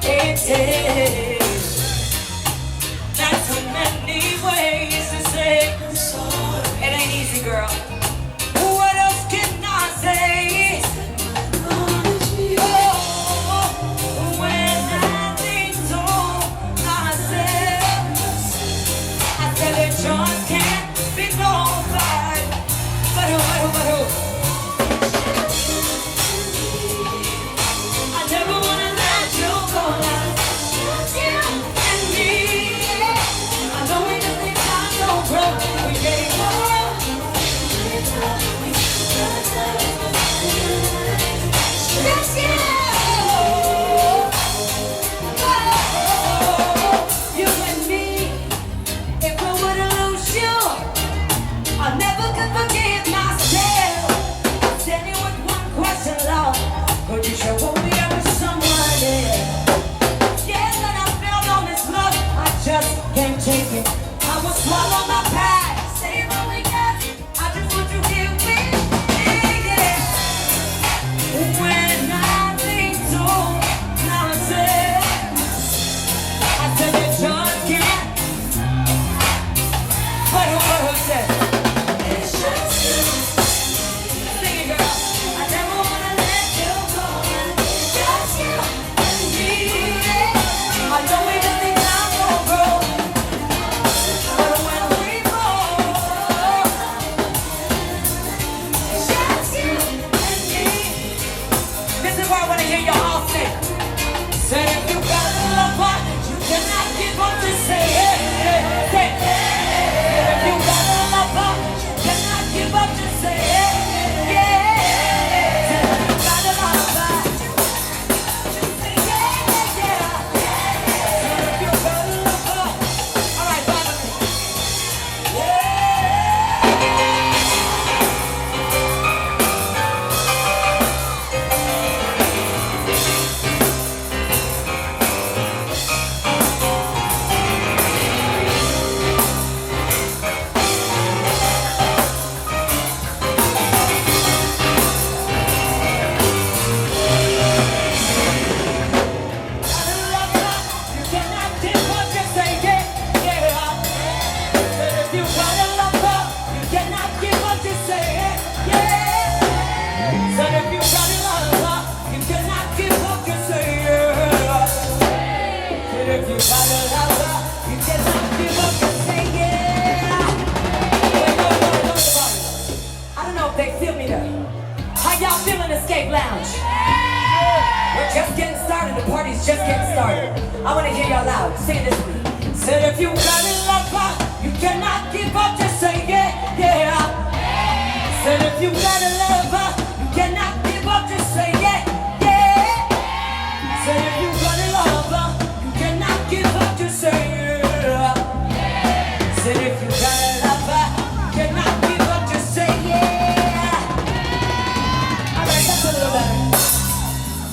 it takes. That's in many ways to say I'm sorry. It ain't easy, girl. What else can I say? Oh, when I think so myself, I said it just can't be nobody but who? I never wanna let you go now. You and me, I know we just need time to grow. We gave up. Yes, you and me, if I were to lose you, I never could forgive myself. I said it with one question, Lord, could you show me up with someone else? Yes, and I felt on this love, I just can't take it. I will swallow my pride, save all we got. I just want you here with me, yeah. When I think to myself, I said it just can't. What said? It's just you. Sing it, girl. I never wanna let you go. It's just you and me. I know we just need time to grow, but when we fall, it's just you and me. This is where I wanna hear you all sing. Say if you got a lover, you cannot give up to say it. Say it. If you got a lover, you cannot give up to say it. Yeah. Say if you got a lover, say yeah, yeah. Say if you got a lover. All right, bye. Escape Lounge. We're just getting started. The party's just getting started. I want to hear y'all loud. Sing this with me. Said if you got a lover, you cannot give up. Just say yeah, yeah. Said if you got a lover, you cannot give up. Just say yeah, yeah. Said if you got a lover, you cannot give up. Just say yeah. Said if you got a lover, you cannot give up. Just say yeah.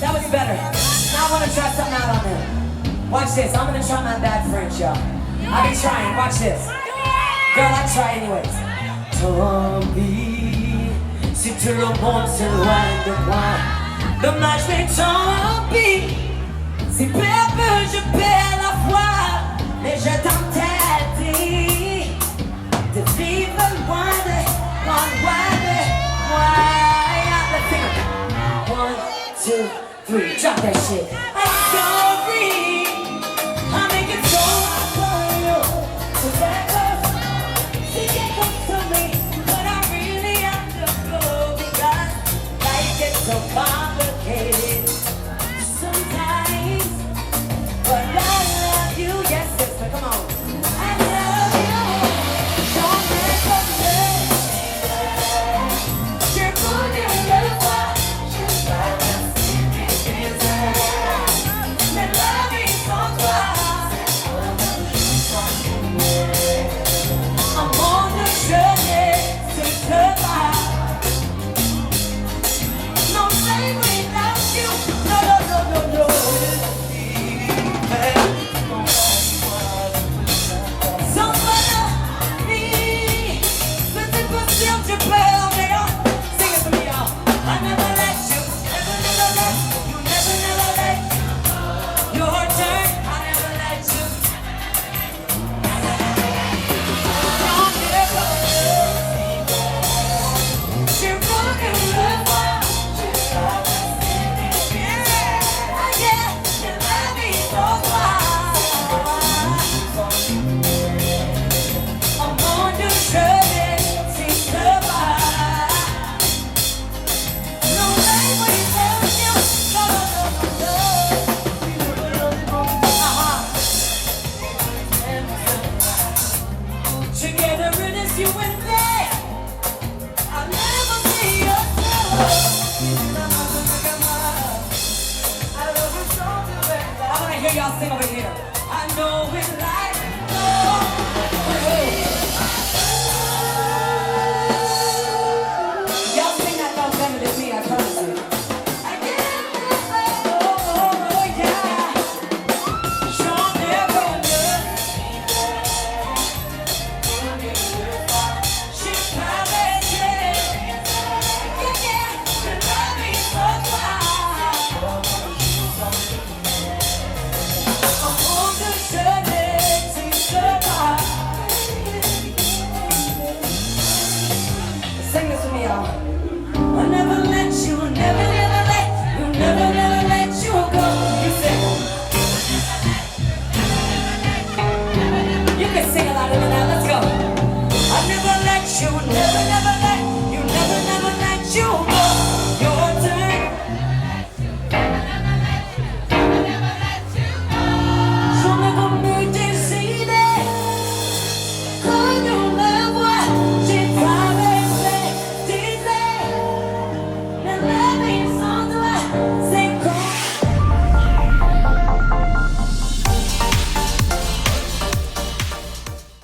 That was better. Now I want to try something out on them. Watch this. I'm going to try my bad French, y'all. I've been trying. Watch this. Girl, I try anyways. Tant pis si tout le monde s'éloigne de moi. Dommage, mais tant pis si peu à peu je perds la foi. Mais je t'interdis de vivre loin de moi. Let's sing it. 1, 2, 3, drop that shit. I'm sorry, I make it so hard for you to let us see it come to me, but I really have to go because life gets so complicated sometimes. But I love you, yes sister, come on. I love you, don't ever let je connais le voix, je dois. you with me. I'll never see your sorrow. I love you so good. I wanna hear y'all sing over here. I know it's like y'all sing that note better than me, I promise you. Sing this with me, y'all. I'll never let you, never, never let you, never, never let you go. You sing. You can sing a lot of it now. Let's go. I'll never let you, never, never